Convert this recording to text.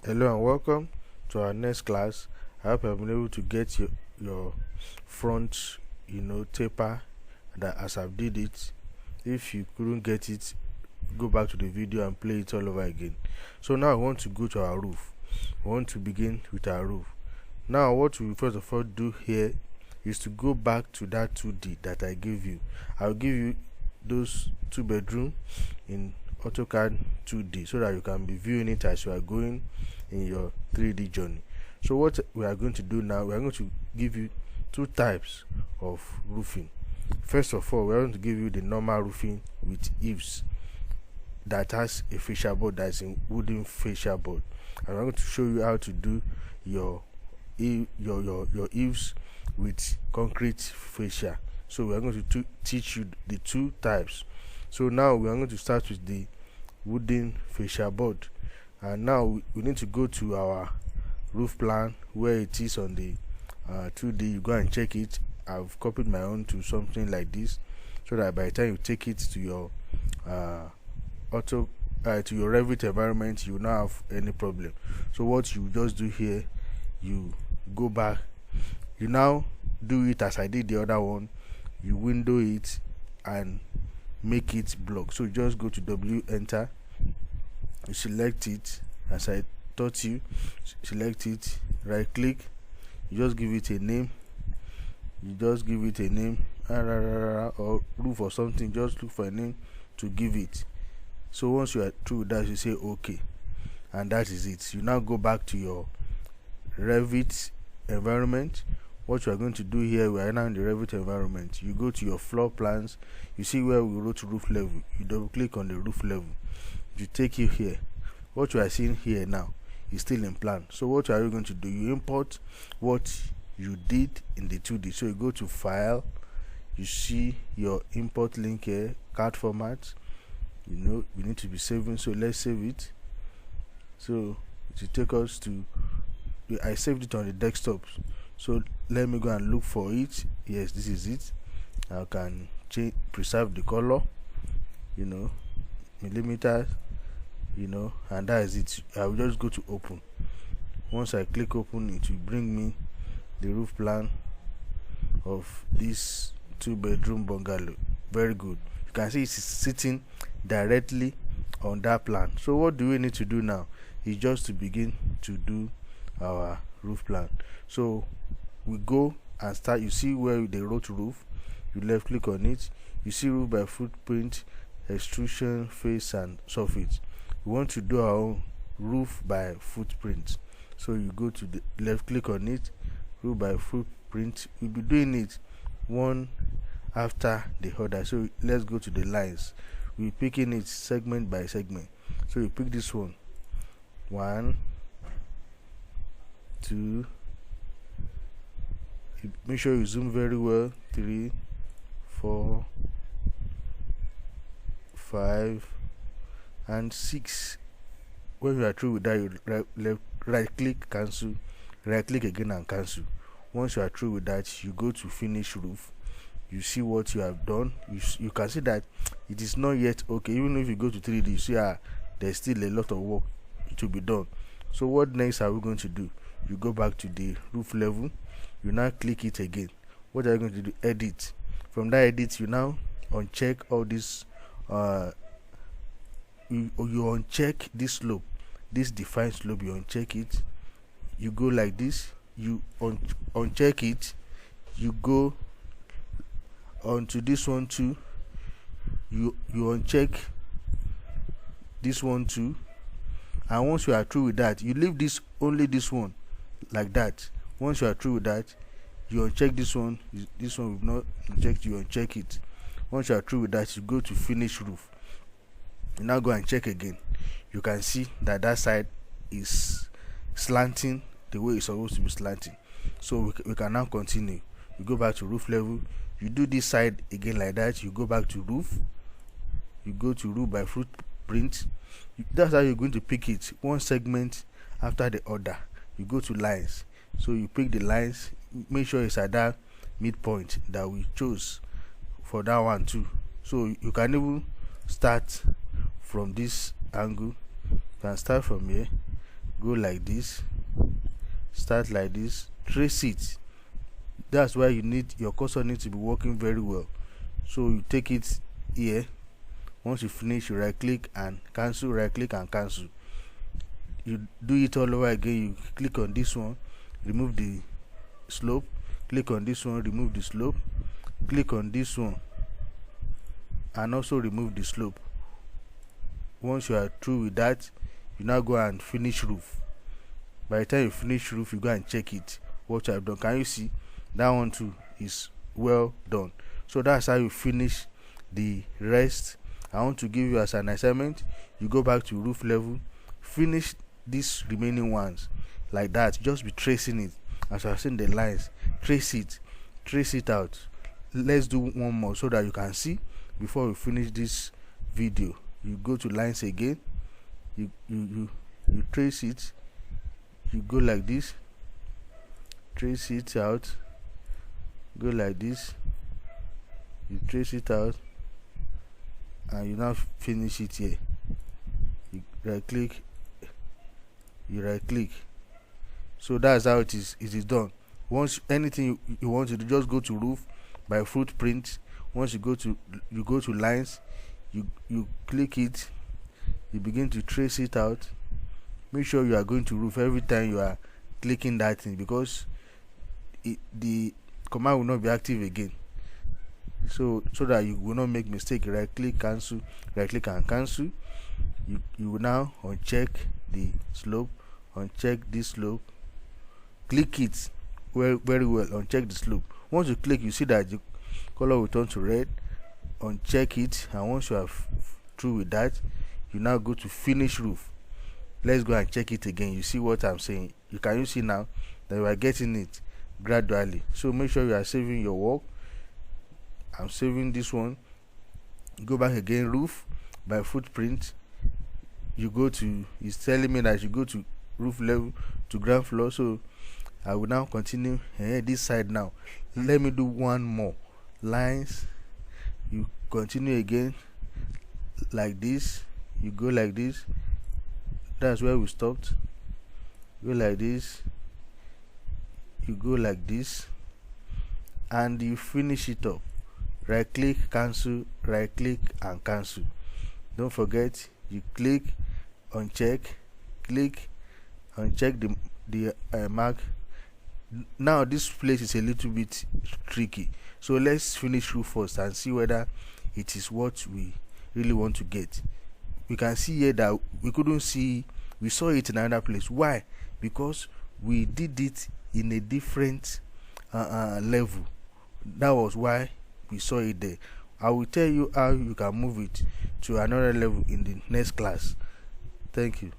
Hello and welcome to our next class. I hope I've been able to get your front taper that as I've did it. If you couldn't get it, go back to the video and play it all over again. So now I want to go to our roof. I want to begin with our roof. Now what we first of all do here is to go back to that 2D that I gave you. I'll give you those 2-bedroom in AutoCAD 2D so that you can be viewing it as you are going in your 3D journey. So what we are going to do now, we are going to give you two types of roofing. First of all, we are going to give you the normal roofing with eaves that has a fascia board, that is a wooden fascia board, and I'm going to show you how to do your eaves with concrete fascia. So we are going to teach you the two types. So now we are going to start with the wooden fascia board, and now we need to go to our roof plan where it is on the 2D. You go and check it. I've copied my own to something like this so that by the time you take it to your to your Revit environment, you will not have any problem. So what you just do here, you go back, you now do it as I did the other one. You window it and make it block. So you just go to W, enter, you select it as I taught you, select it, right click, you just give it a name, or roof or something. Just look for a name to give it. So once you are through with that, you say okay, and that is it. You now go back to your Revit environment. What you are going to do here, we are now in the Revit environment. You go to your floor plans, you see where we wrote roof level, you double click on the roof level, you take you here. What you are seeing here now is still in plan. So what are you going to do? You import what you did in the 2D. So you go to file, you see your import link here, card format. We need to be saving, so let's save it. So it will take us to, I saved it on the desktop, so let me go and look for it. Yes, this is it. I can preserve the color, millimeters, and that is it. I will just go to open. Once I click open, it will bring me the roof plan of this 2-bedroom bungalow. Very good. You can see it's sitting directly on that plan. So what do we need to do now is just to begin to do our roof plan. So we go and start. You see where they wrote roof, you left click on it, you see roof by footprint, extrusion, face and surface. We want to do our own roof by footprint, so you go to the left click on it, roof by footprint. We'll be doing it one after the other. So let's go to the lines. We're picking it segment by segment. So you pick this one, 1, 2, make sure you zoom very well, 3, 4, 5 and 6. When you are through with that, you right click, cancel, right click again and cancel. Once you are through with that, you go to finish roof. You see what you have done. You can see that it is not yet okay. Even if you go to 3D, you see there's still a lot of work to be done. So what next are we going to do? You go back to the roof level, you now click it again. What are you going to do? Edit. From that edit, you now uncheck all this. You uncheck this slope, this defined slope. You uncheck it. You go like this. You uncheck it. You go onto this one too. You uncheck this one too. And once you are through with that, you leave only this one like that. Once you are through with that, you uncheck this one. This one will not uncheck. You uncheck it. Once you are through with that, you go to finish roof. You now go and check again. You can see that side is slanting the way it's supposed to be slanting. So we can now continue. You go back to roof level. You do this side again like that. You go back to roof. You go to roof by footprint. That's how you're going to pick it, one segment after the other. You go to lines. So you pick the lines. Make sure it's at that midpoint that we chose for that one too. So you can even start from this angle. You can start from here, go like this, start like this, trace it. That's why you need your cursor needs to be working very well. So you take it here. Once you finish, you right click and cancel, right click and cancel. You do it all over again. You click on this one, remove the slope, click on this one, remove the slope, click on this one and also remove the slope. Once you are through with that, you now go and finish roof. By the time you finish roof, you go and check it, what you have done. Can you see that one too is well done? So that's how you finish the rest. I want to give you as an assignment, you go back to roof level, finish these remaining ones like that. Just be tracing it as I've seen the lines. Trace it out. Let's do one more so that you can see before we finish this video. You go to lines again, you trace it, you go like this, trace it out, go like this, you trace it out, and you now finish it here. You right click, you right click. So that's how it is done. Once anything you want to do, just go to roof by footprint. Once you go to lines, you click it, you begin to trace it out. Make sure you are going to roof every time you are clicking that thing, because the command will not be active again. So that you will not make mistake. Right click, cancel, right click and cancel. You will now uncheck the slope, uncheck this slope, click it very well, uncheck the slope. Once you click, you see that the color will turn to red. Uncheck it, and once you are through with that, you now go to finish roof. Let's go and check it again. You see what I'm saying? Can you see now that you are getting it gradually? So make sure you are saving your work. I'm saving this one. Go back again, roof by footprint. You go to, it's telling me that you go to roof level to ground floor. So I will now continue this side. Now let me do one more. Lines, you continue again like this, you go like this. That's where we stopped. Go like this, you go like this, and you finish it up. Right click, cancel, right click and cancel. Don't forget, you click, uncheck, click, uncheck the mark. Now this place is a little bit tricky, so let's finish roof first and see whether it is what we really want to get. We can see here that we couldn't see, we saw it in another place. Why? Because we did it in a different level. That was why we saw it there. I will tell you how you can move it to another level in the next class. Thank you.